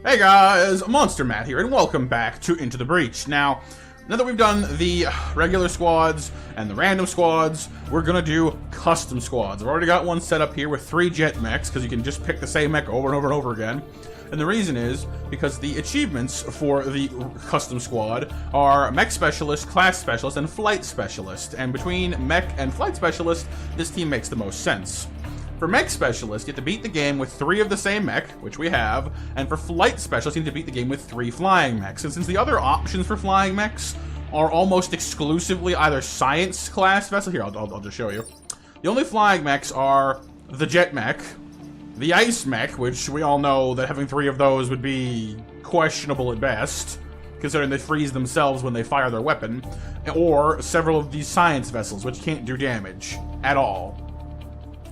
Hey guys, MonsterMatt here, and welcome back to Into the Breach. Now that we've done the regular squads and the random squads, we're gonna do custom squads. I've already got one set up here with 3 jet mechs, because you can just pick the same mech over and over and over again. And the reason is because the achievements for the custom squad are Mech Specialist, Class Specialist, and Flight Specialist. And between Mech and Flight Specialist, this team makes the most sense. For Mech Specialist, you have to beat the game with 3 of the same mech, which we have, and for Flight Specialist, you need to beat the game with 3 flying mechs. And since the other options for flying mechs are almost exclusively either Science class vessel, here, I'll just show you. The only flying mechs are the Jet Mech, the Ice Mech, which we all know that having 3 of those would be questionable at best, considering they freeze themselves when they fire their weapon, or several of these Science vessels, which can't do damage at all.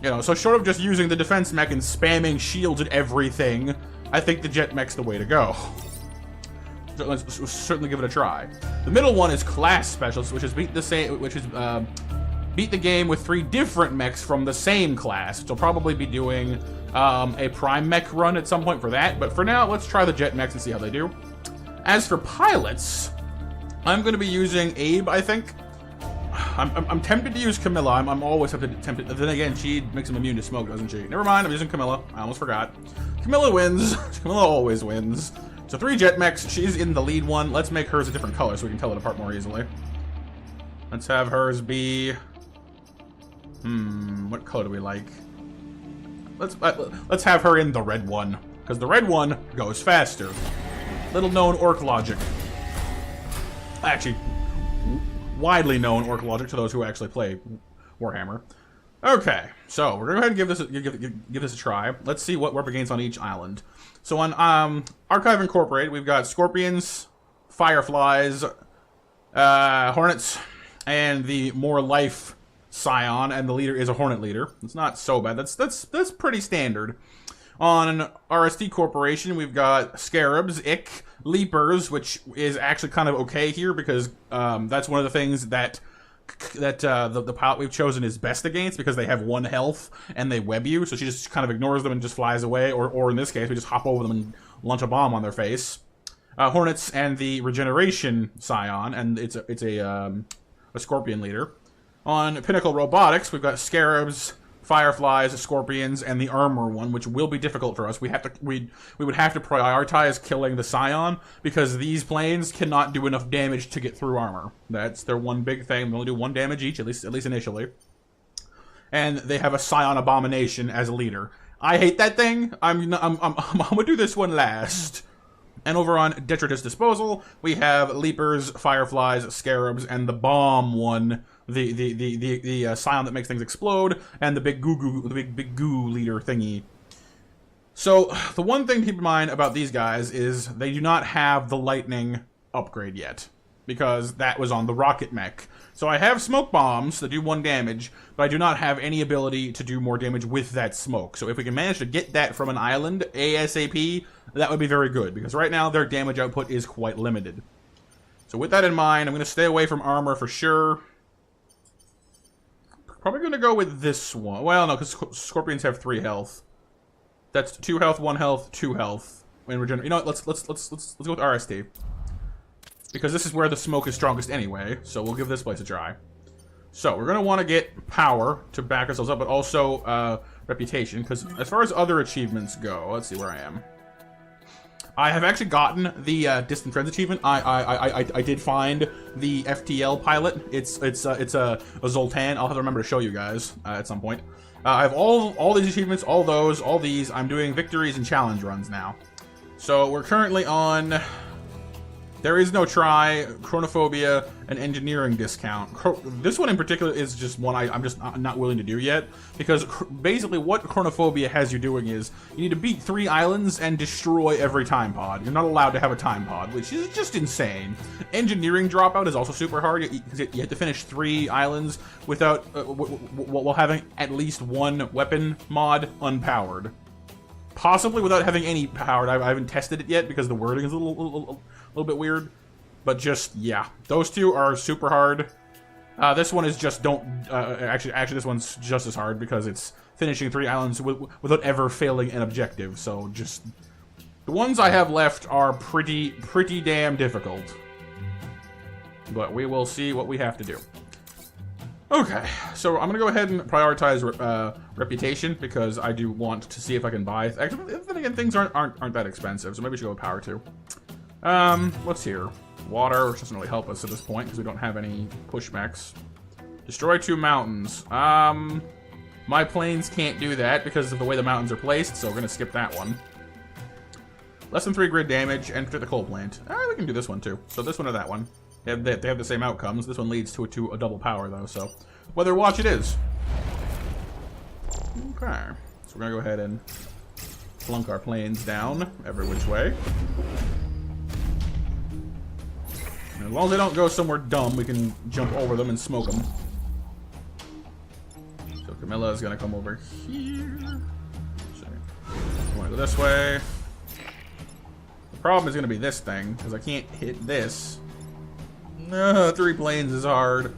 You know, so short of just using the defense mech and spamming shields at everything, I think the jet mech's the way to go. So let's certainly give it a try. The middle one is Class Specialist, which is beat the game with 3 different mechs from the same class. So I'll probably be doing a Prime Mech run at some point for that, but for now, let's try the jet mechs and see how they do. As for pilots, I'm going to be using Abe, I think. I'm tempted to use Camilla. I'm always tempted. Then again, she makes him immune to smoke, doesn't she? Never mind, I'm using Camilla. I almost forgot. Camilla wins. Camilla always wins. So 3 jet mechs. She's in the lead one. Let's make hers a different color so we can tell it apart more easily. Let's have hers be... what color do we like? Let's have her in the red one, because the red one goes faster. Little known orc logic. Actually, widely known orc logic to those who actually play Warhammer. Okay, so we're gonna go ahead and give this a try. Let's see what we're up against on each island. So on Archive Incorporated, we've got Scorpions, Fireflies, Hornets, and the more life Scion, and the leader is a Hornet leader. It's not so bad. That's pretty standard. On RSD Corporation, we've got Scarabs, Ick, Leapers, which is actually kind of okay here because that's one of the things that the pilot we've chosen is best against, because they have 1 health and they web you, so she just kind of ignores them and just flies away, or in this case, we just hop over them and launch a bomb on their face. Hornets and the Regeneration Scion, and it's a Scorpion leader. On Pinnacle Robotics, we've got Scarabs, Fireflies, Scorpions, and the Armor one, which will be difficult for us. We would have to prioritize killing the Scion, because these planes cannot do enough damage to get through armor. That's their one big thing. They only do 1 damage each, at least initially. And they have a Scion Abomination as a leader. I hate that thing. I'm gonna do this one last. And over on Detritus Disposal, we have Leapers, Fireflies, Scarabs, and the Bomb one, the Scion that makes things explode, and the big goo leader thingy. So the one thing to keep in mind about these guys is they do not have the lightning upgrade yet, because that was on the rocket mech. So I have smoke bombs that do 1 damage, but I do not have any ability to do more damage with that smoke. So if we can manage to get that from an island ASAP, that would be very good, because right now their damage output is quite limited. So with that in mind, I'm going to stay away from armor for sure. Probably going to go with this one. Well, no, because Scorpions have 3 health. That's 2 health, 1 health, 2 health. You know what? Let's go with RST, because this is where the smoke is strongest anyway. So we'll give this place a try. So we're going to want to get power to back ourselves up, but also reputation, because as far as other achievements go, let's see where I am. I have actually gotten the Distant Friends achievement. I did find the FTL pilot. It's a Zoltan. I'll have to remember to show you guys at some point. I have all these achievements, all these. I'm doing victories and challenge runs now. So we're currently on There Is No Try, Chronophobia, and Engineering Discount. This one in particular is just one I'm just not willing to do yet, because basically what Chronophobia has you doing is you need to beat 3 islands and destroy every time pod. You're not allowed to have a time pod, which is just insane. Engineering Dropout is also super hard. You have to finish 3 islands without while having at least 1 weapon mod unpowered. Possibly without having any powered. I haven't tested it yet because the wording is a little bit weird. But just, yeah. Those 2 are super hard. This one is just actually this one's just as hard because it's finishing 3 islands without ever failing an objective. So just The ones I have left are pretty damn difficult. But we will see what we have to do. Okay, so I'm gonna go ahead and prioritize reputation because I do want to see if I can buy. Actually, then again, things aren't that expensive, so maybe we should go with power too. What's here? Water, which doesn't really help us at this point because we don't have any push mechs. Destroy 2 mountains. My planes can't do that because of the way the mountains are placed, so we're gonna skip that one. Less than 3 grid damage, enter the coal plant. We can do this one too. So this one or that one. They have the same outcomes. This one leads to a double power, though, so weather watch it is. Okay. So we're going to go ahead and flunk our planes down every which way. And as long as they don't go somewhere dumb, we can jump over them and smoke them. So Camilla is going to come over here. So I want to go this way. The problem is going to be this thing, because I can't hit this. 3 planes is hard.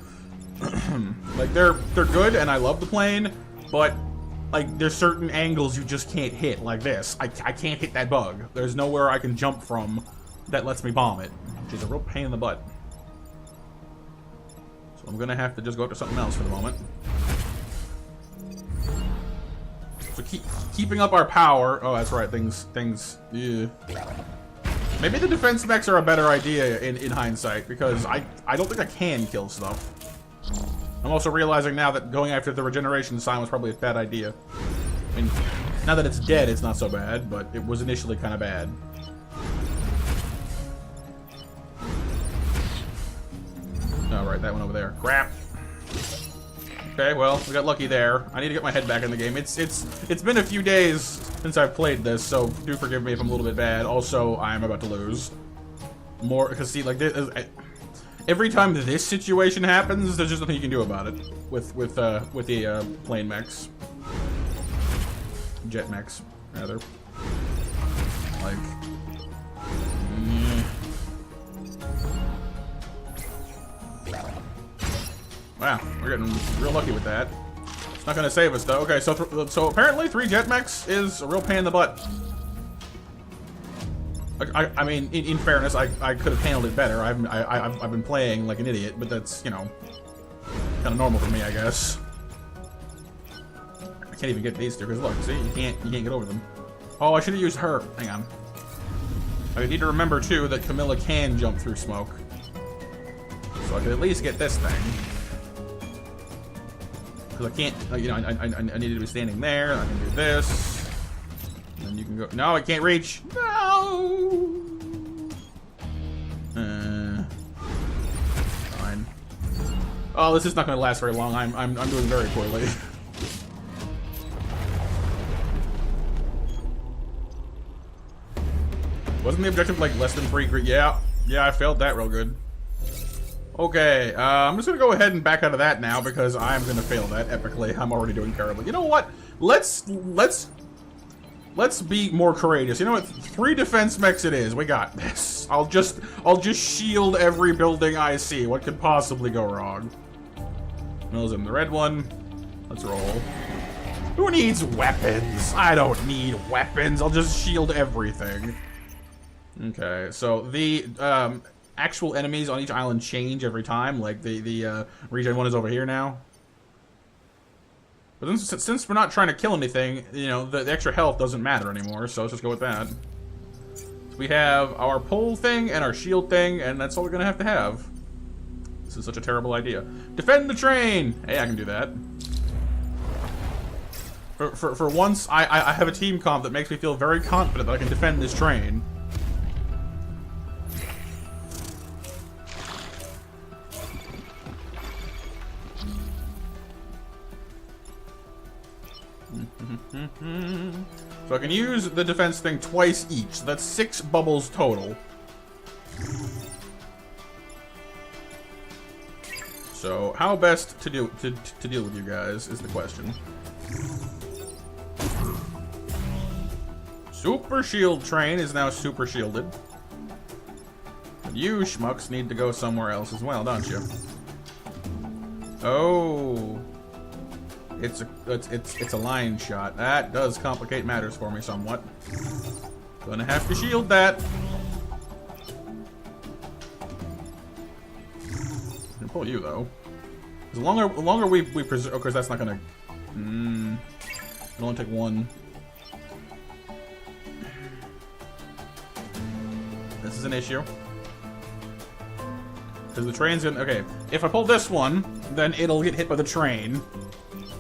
Like they're good and I love the plane, but like there's certain angles you just can't hit like this. I can't hit that bug. There's nowhere I can jump from that lets me bomb it, which is a real pain in the butt. So I'm gonna have to just go up to something else for the moment. So keeping up our power. Oh, that's right. Things. Yeah. Maybe the defense mechs are a better idea in hindsight, because I don't think I can kill stuff. I'm also realizing now that going after the regeneration sign was probably a bad idea. I mean, now that it's dead, it's not so bad, but it was initially kind of bad. Alright, that one over there. Crap. Okay, well, we got lucky there. I need to get my head back in the game. It's been a few days since I've played this, so do forgive me if I'm a little bit bad. Also, I'm about to lose. More, because see, like, every time this situation happens, there's just nothing you can do about it with the plane mechs. Jet mechs, rather. Like... Wow, we're getting real lucky with that. It's not gonna save us though. Okay, so apparently 3 jet mechs is a real pain in the butt. I mean, in fairness, I could have handled it better. I've been playing like an idiot, but that's, you know, kind of normal for me, I guess. I can't even get these two because look, see, you can't get over them. Oh, I should have used her. Hang on. I need to remember too that Camilla can jump through smoke, so I could at least get this thing. Because I can't, you know, I need to be standing there. I can do this. And then you can go. No, I can't reach. No. Fine. Oh, this is not going to last very long. I'm doing very poorly. Wasn't the objective like less than 3? Yeah, I failed that real good. Okay, I'm just gonna go ahead and back out of that now because I'm gonna fail that epically. I'm already doing terribly. You know what? Let's be more courageous. You know what? 3 defense mechs it is. We got this. I'll just shield every building I see. What could possibly go wrong? Mills in the red one. Let's roll. Who needs weapons? I don't need weapons. I'll just shield everything. Okay, so the actual enemies on each island change every time. Like the regen one is over here now. But since we're not trying to kill anything, you know, the extra health doesn't matter anymore. So let's just go with that. So we have our pole thing and our shield thing, and that's all we're gonna have to have. This is such a terrible idea. Defend the train. Hey, I can do that. For once, I have a team comp that makes me feel very confident that I can defend this train. So I can use the defense thing twice each. So that's 6 bubbles total. So how best to deal with you guys is the question. Super shield train is now super shielded. But you schmucks need to go somewhere else as well, don't you? Oh. It's a line shot. That does complicate matters for me somewhat. Gonna have to shield that. Can pull you though. The longer we preserve, of course that's not gonna. It'll only take one. This is an issue. Because the train's gonna. Okay, if I pull this one, then it'll get hit by the train,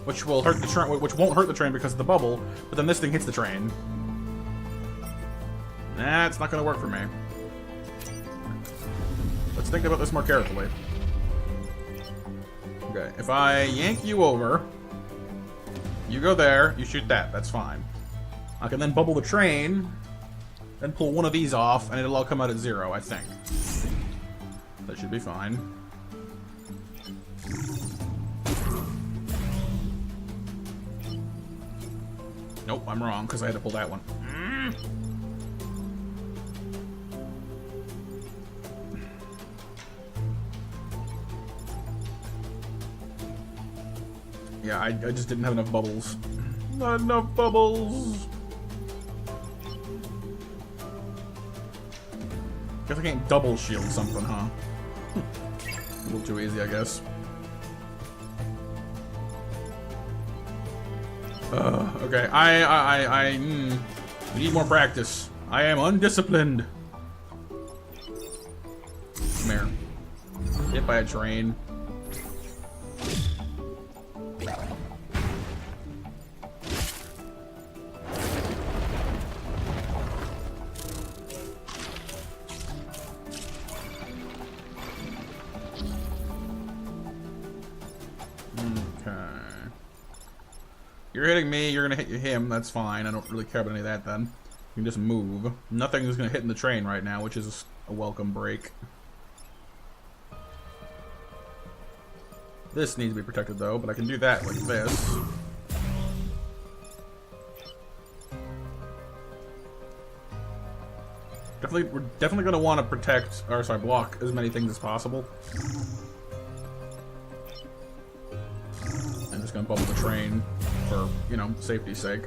which will hurt the train. Which won't hurt the train because of the bubble. But then this thing hits the train. Nah, it's not gonna work for me. Let's think about this more carefully. Okay, if I yank you over, you go there, you shoot that, that's fine. I can then bubble the train, then pull one of these off, and it'll all come out at 0, I think. That should be fine. Nope, I'm wrong, because I had to pull that one. Yeah, I just didn't have enough bubbles. Not enough bubbles! Guess I can't double shield something, huh? A little too easy, I guess. Okay, we need more practice. I am undisciplined. Come here. Hit by a train. You're hitting me, you're gonna hit him, that's fine. I don't really care about any of that then. You can just move. Nothing is gonna hit in the train right now, which is a welcome break. This needs to be protected though, but I can do that like this. We're definitely gonna want to protect, or sorry, block as many things as possible. I'm just gonna bubble the train for, you know, safety's sake.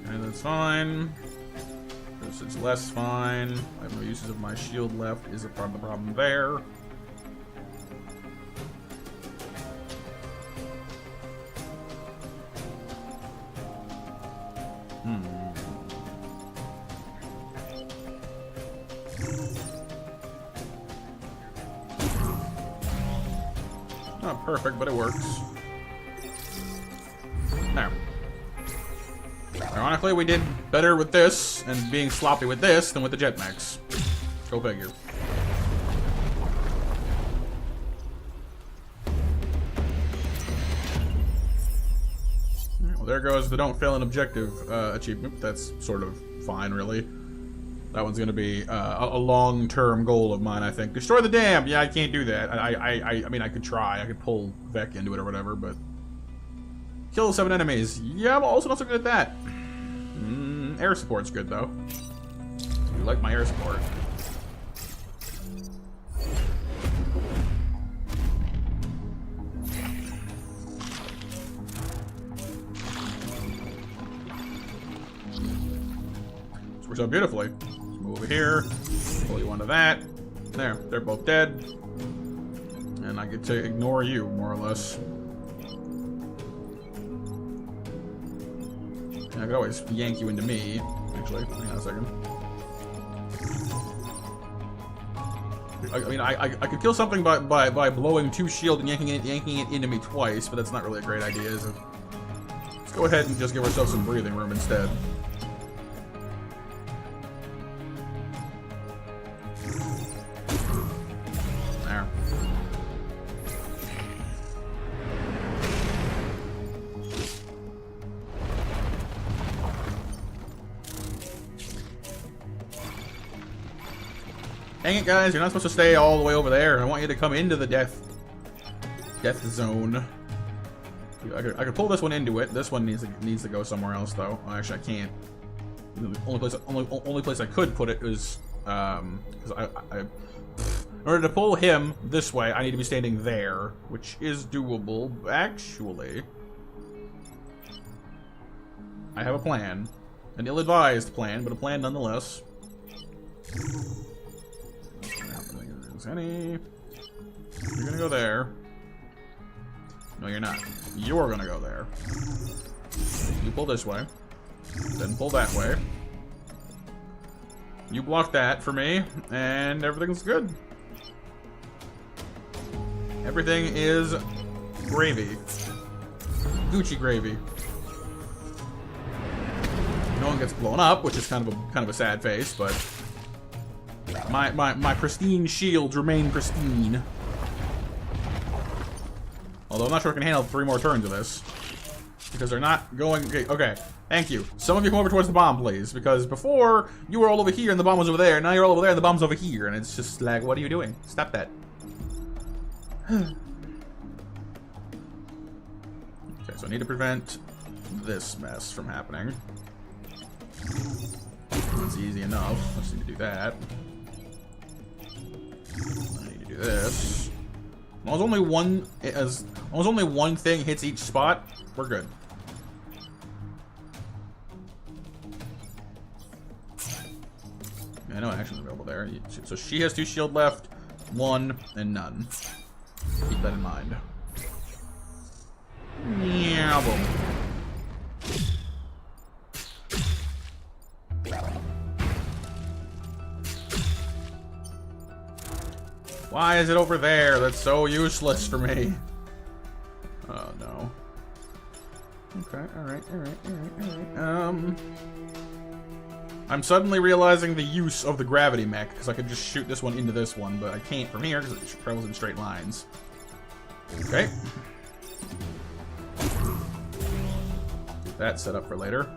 And that's fine. It's less fine. I have no uses of my shield left. Is a part of the problem there? Not perfect, but it works. There. Ironically, we did better with this and being sloppy with this than with the jet mechs. Go figure. Well, there goes the don't fail an objective achievement. That's sort of fine, really. That one's going to be a long-term goal of mine, I think. Destroy the dam! Yeah, I can't do that. I mean, I could try. I could pull Mech into it or whatever, but... Kill 7 enemies. Yeah, I'm also not so good at that. Air support's good, though. I like my air support. This works out beautifully. Let's move over here. Pull you onto that. There, they're both dead. And I get to ignore you, more or less. I could always yank you into me, actually. Hang on a second. I mean, I could kill something by blowing 2 shield and yanking it into me twice, but that's not really a great idea, is it? Let's go ahead and just give ourselves some breathing room instead. There. Dang it, guys, you're not supposed to stay all the way over there. I want you to come into the death. Death zone. I could pull this one into it. This one needs to go somewhere else, though. Oh, actually, I can't. The only place I could put it is because in order to pull him this way, I need to be standing there, which is doable. Actually, I have a plan, an ill-advised plan, but a plan nonetheless. You're gonna go there. No, you're not. You're gonna go there. You pull this way. Then pull that way. You block that for me, and everything's good. Everything is gravy. Gucci gravy. No one gets blown up, which is kind of a sad face, but my pristine shields remain pristine. Although I'm not sure I can handle 3 more turns of this. Because they're not going... Okay, thank you. Some of you come over towards the bomb, please. Because before, you were all over here and the bomb was over there. Now you're all over there and the bomb's over here. And it's just like, what are you doing? Stop that. Okay, so I need to prevent this mess from happening. It's easy enough. I just need to do that. I need to do this. As long as only one thing hits each spot, we're good. Yeah, no action's available there. So she has 2 shield left, 1 and none. Keep that in mind. Yeah, boom. Why is it over there? That's so useless for me. Oh no. Okay, alright. I'm suddenly realizing the use of the gravity mech, because I could just shoot this one into this one, but I can't from here because it travels in straight lines. Okay. Get that set up for later.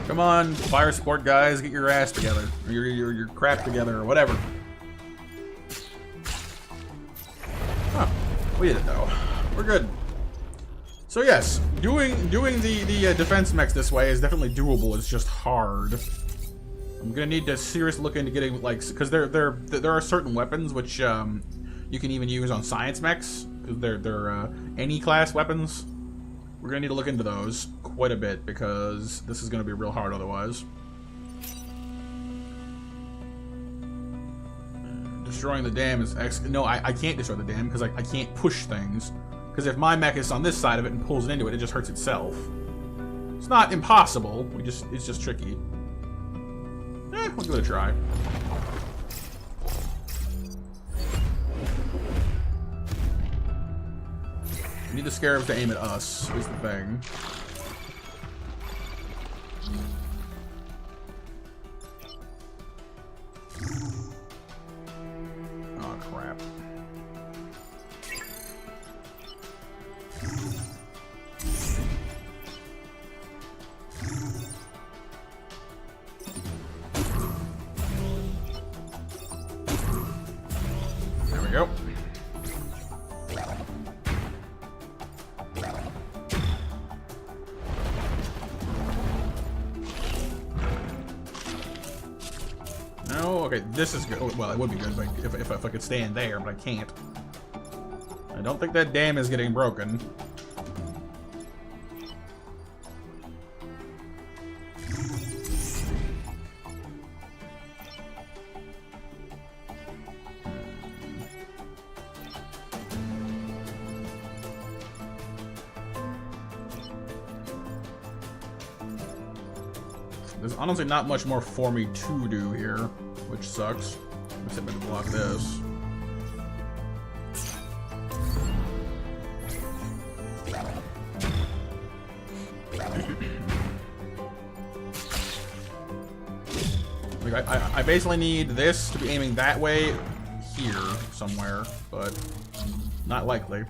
Come on, fire sport guys, get your ass together, or your crap together, or whatever. Huh, we did it though. We're good. So yes, doing the defense mechs this way is definitely doable. It's just hard. I'm gonna need to seriously look into getting because there are certain weapons which you can even use on science mechs because they're any class weapons. We're gonna need to look into those quite a bit because this is gonna be real hard otherwise. Destroying the dam is no, I can't destroy the dam because I can't push things. Because if my mech is on this side of it and pulls it into it, it just hurts itself. It's not impossible. It's just tricky. We'll give it a try. We need the scarabs to aim at us, is the thing. Oh, crap. There we go. No, okay, this is good. Well, it would be good if I could stay in there, but I can't. I don't think that dam is getting broken. There's honestly not much more for me to do here, which sucks. Except I can block this. Like I basically need this to be aiming that way here somewhere, but not likely.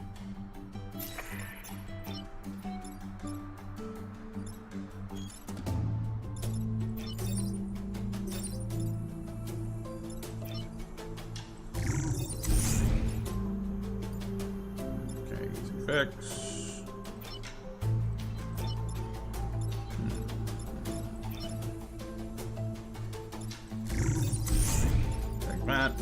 Okay, easy fix. That.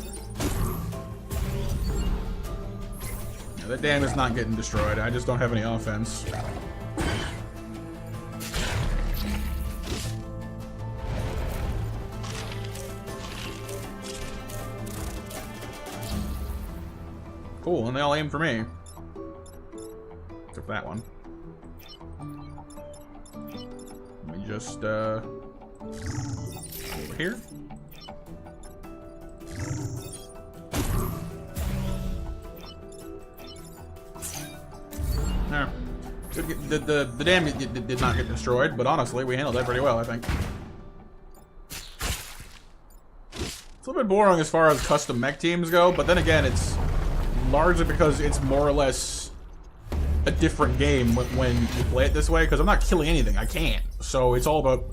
Yeah, that dam is not getting destroyed. I just don't have any offense. Cool, and they all aim for me. Except for that one. Let me just, over here. No. The dam did not get destroyed, but honestly, we handled that pretty well, I think. It's a little bit boring as far as custom mech teams go, but then again, it's largely because it's more or less a different game when you play it this way, because I'm not killing anything, I can't. So it's all about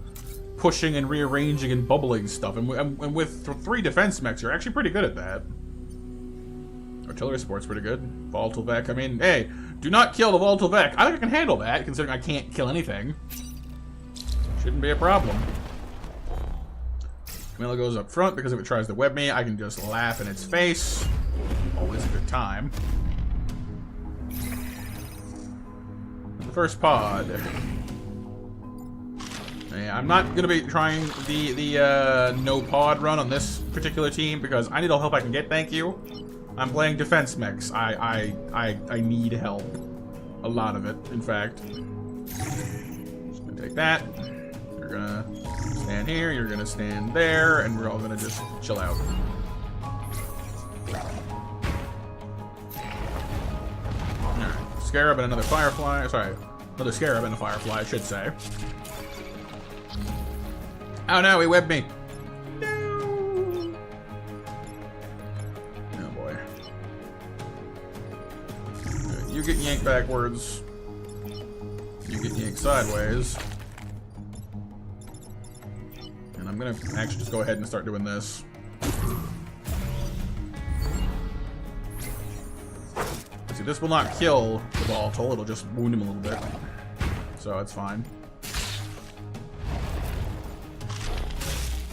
pushing and rearranging and bubbling stuff, and with 3 defense mechs, you're actually pretty good at that. Artillery support's pretty good. Volatile Vec, I mean, hey, do not kill the Volatile Vec. I think I can handle that, considering I can't kill anything. Shouldn't be a problem. Camilla goes up front, because if it tries to web me, I can just laugh in its face. Always a good time. The first pod. Yeah, I'm not gonna be trying the no pod run on this particular team, because I need all help I can get, thank you. I'm playing defense mechs. I need help. A lot of it, in fact. Just gonna take that. You're gonna stand here, you're gonna stand there, and we're all gonna just chill out. Alright. Scarab and another Firefly. Sorry. Another Scarab and a Firefly, I should say. Oh no, he webbed me. You get yanked backwards. You get yanked sideways. And I'm gonna actually just go ahead and start doing this. See, this will not kill the volatile, it'll just wound him a little bit. So it's fine.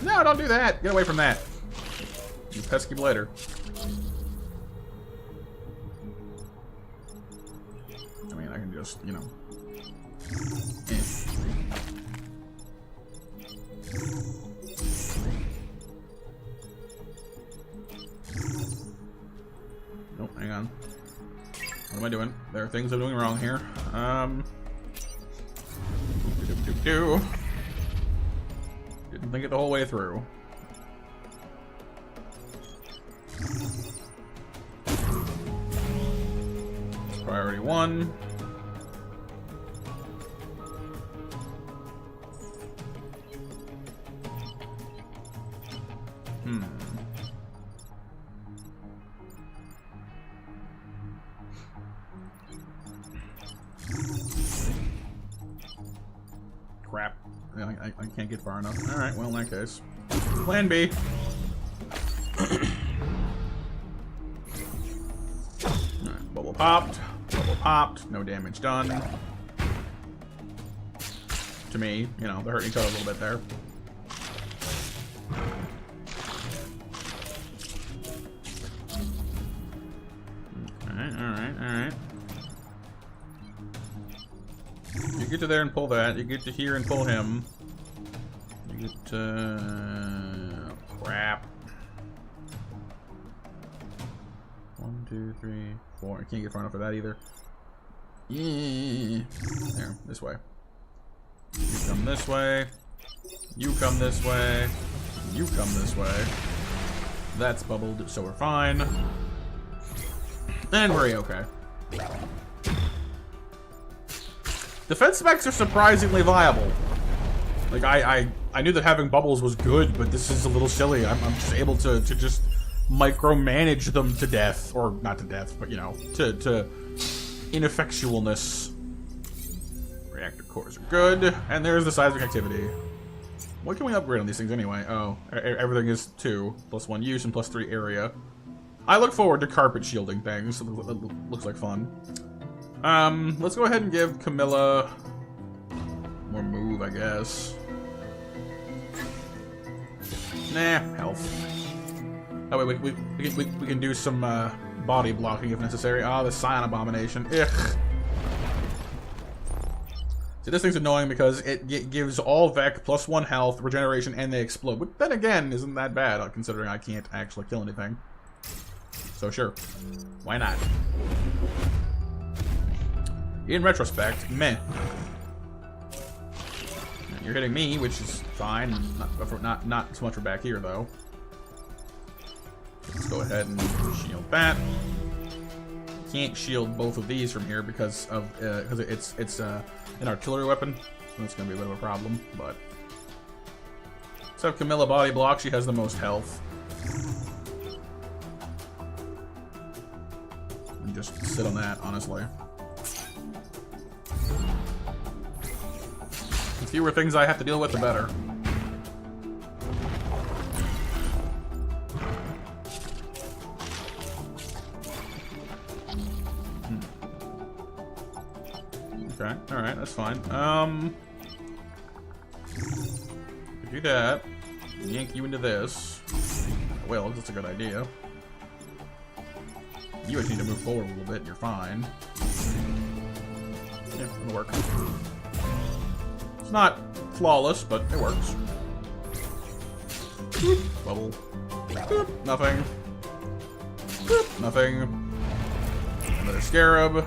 No, don't do that! Get away from that. You pesky blighter. I can just, you know. Nope, hang on. What am I doing? There are things I'm doing wrong here. Didn't think it the whole way through. Priority 1. Crap. I can't get far enough. Alright, well, in that case. Plan B. Alright, bubble popped. Bubble popped. No damage done. To me. You know, they're hurting each other a little bit there. Alright. You get to there and pull that. You get to here and pull him. You get to... crap. 1, 2, 3, 4. I can't get far enough for that either. Yeah. There, this way. You come this way. You come this way. You come this way. That's bubbled, so we're fine. And we're okay. Defense mechs are surprisingly viable. Like, I knew that having bubbles was good, but this is a little silly. I'm just able to just micromanage them to death, or not to death, but you know, to ineffectualness. Reactor cores are good, and there's the seismic activity. What can we upgrade on these things anyway? Oh, everything is 2, +1 use and +3 area. I look forward to carpet shielding things. It looks like fun. Let's go ahead and give Camilla more move, I guess. Nah, health. That way we can do some body blocking if necessary. Ah, the Scion Abomination. Ugh. See, this thing's annoying because it gives all Vec +1 health, regeneration, and they explode. But then again, isn't that bad, considering I can't actually kill anything. So sure, why not? In retrospect, meh. You're hitting me, which is fine. Not so much for back here, though. Let's go ahead and shield that. Can't shield both of these from here because it's an artillery weapon. So that's gonna be a bit of a problem. But let's have Camilla body block. She has the most health. And just sit on that, honestly. The fewer things I have to deal with, the better. Okay, alright, that's fine. Do that. Yank you into this. Well, that's a good idea. You just need to move forward a little bit, you're fine. Yeah, it'll work. It's not flawless, but it works. Boop, bubble. Boop, nothing. Boop, nothing. Another scarab.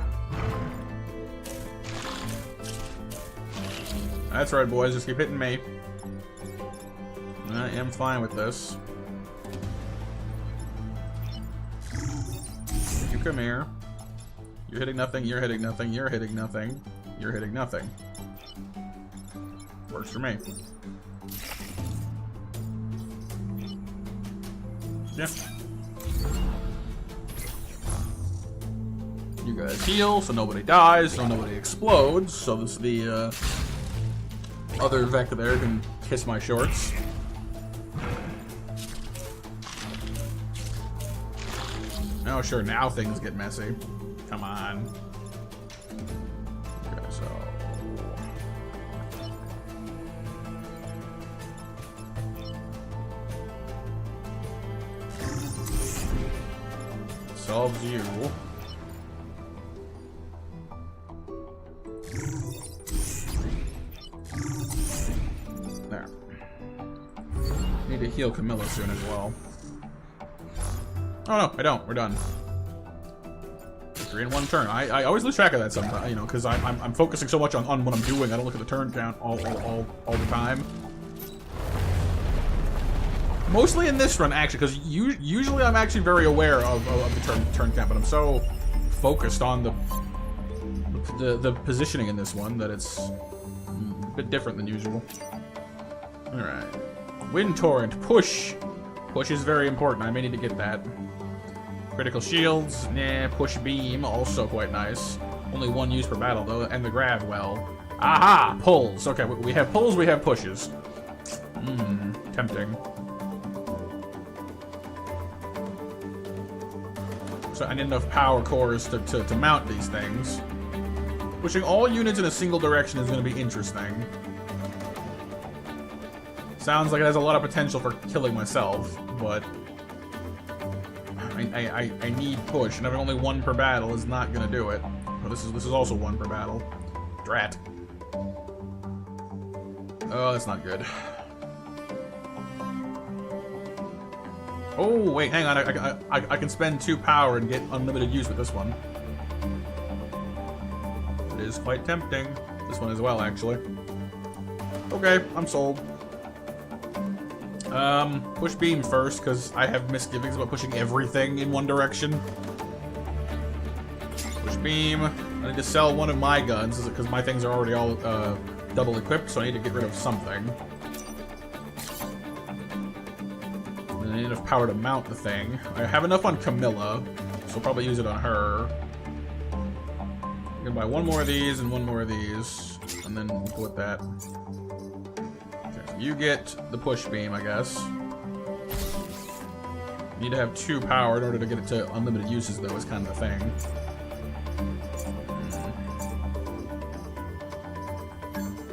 That's right, boys. Just keep hitting me. I am fine with this. You come here. You're hitting nothing. You're hitting nothing. You're hitting nothing. You're hitting nothing. Works for me. Yeah. You guys heal, so nobody dies, so nobody explodes. So this the other Vector there can kiss my shorts. Oh, sure, now things get messy. Come on. Okay, so... solves you. There. Need to heal Camilla soon as well. Oh no, I don't. We're done. 3 in 1 turn. I always lose track of that sometimes, you know, because I'm focusing so much on what I'm doing. I don't look at the turn count all the time. Mostly in this run, actually, because usually I'm actually very aware of the turn count, but I'm so focused on the positioning in this one that it's a bit different than usual. All right, Wind Torrent, push. Push is very important. I may need to get that. Critical shields, nah. Push beam, also quite nice. Only 1 use per battle though, and the grab, well. Aha! Pulls. Okay, we have pulls, we have pushes. Tempting. So I need enough power cores to mount these things. Pushing all units in a single direction is going to be interesting. Sounds like it has a lot of potential for killing myself, but I need push, and having only 1 per battle is not gonna do it. Well, this is also 1 per battle. Drat. Oh, that's not good. Oh wait, hang on. I can spend 2 power and get unlimited use with this one. It is quite tempting. This one as well, actually. Okay, I'm sold. Push beam first, because I have misgivings about pushing everything in one direction. Push beam. I need to sell one of my guns, because my things are already all double equipped, so I need to get rid of something. I need enough power to mount the thing. I have enough on Camilla, so I'll probably use it on her. I'm gonna buy one more of these and one more of these, and then we'll go with that. Okay, so you get the push beam, I guess. You need to have 2 power in order to get it to unlimited uses, though, is kind of the thing.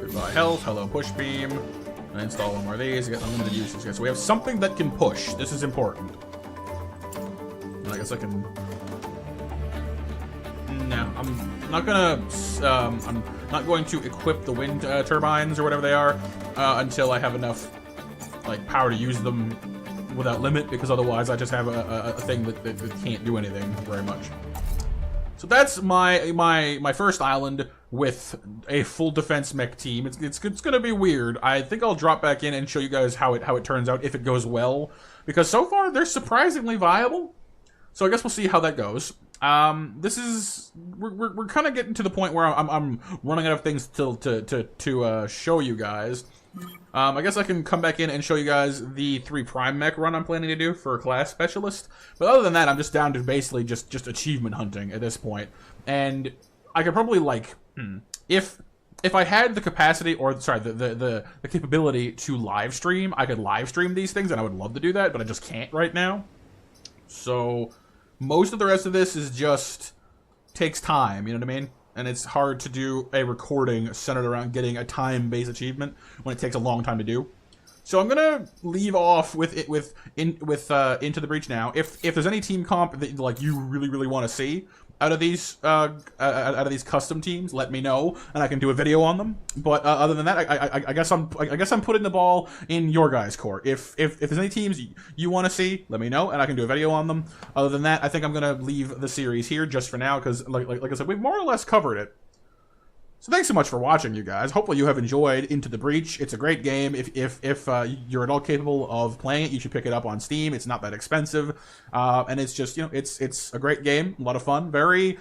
Goodbye health, hello push beam. And install one more of these, get unlimited uses. Okay, so we have something that can push. This is important. And I guess I can... No, I'm not gonna... I'm not going to equip the wind turbines, or whatever they are, until I have enough, like, power to use them without limit, because otherwise I just have a thing that can't do anything very much. So that's my first island with a full defense mech team. It's gonna be weird. I think I'll drop back in and show you guys how it turns out if it goes well, because so far they're surprisingly viable. So I guess we'll see how that goes. This is we're kind of getting to the point where I'm running out of things to show you guys. I guess I can come back in and show you guys the 3 prime mech run I'm planning to do for class specialist. But other than that, I'm just down to basically just achievement hunting at this point. And I could probably, like, if I had the capacity, or sorry, the capability to live stream, I could live stream these things, and I would love to do that, but I just can't right now. So most of the rest of this is just takes time, you know what I mean? And it's hard to do a recording centered around getting a time-based achievement when it takes a long time to do. So I'm gonna leave off with Into the Breach now. If there's any team comp that, like, you really want to see out of these custom teams, let me know, and I can do a video on them. But other than that, I guess I'm putting the ball in your guys' court. If there's any teams you want to see, let me know, and I can do a video on them. Other than that, I think I'm gonna leave the series here just for now, because like I said, we've more or less covered it. So thanks so much for watching, you guys. Hopefully you have enjoyed Into the Breach. It's a great game. If you're at all capable of playing it, you should pick it up on Steam. It's not that expensive, and it's just, you know, it's a great game, a lot of fun, very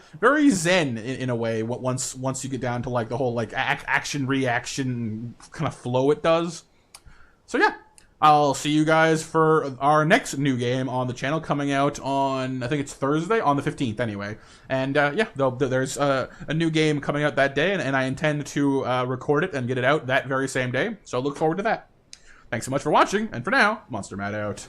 zen in a way. Once you get down to, like, the whole, like, action reaction kind of flow it does. So yeah. I'll see you guys for our next new game on the channel, coming out on, I think it's Thursday, on the 15th anyway. And yeah, there's a new game coming out that day, and I intend to record it and get it out that very same day. So I look forward to that. Thanks so much for watching, and for now, MonsterMatt out.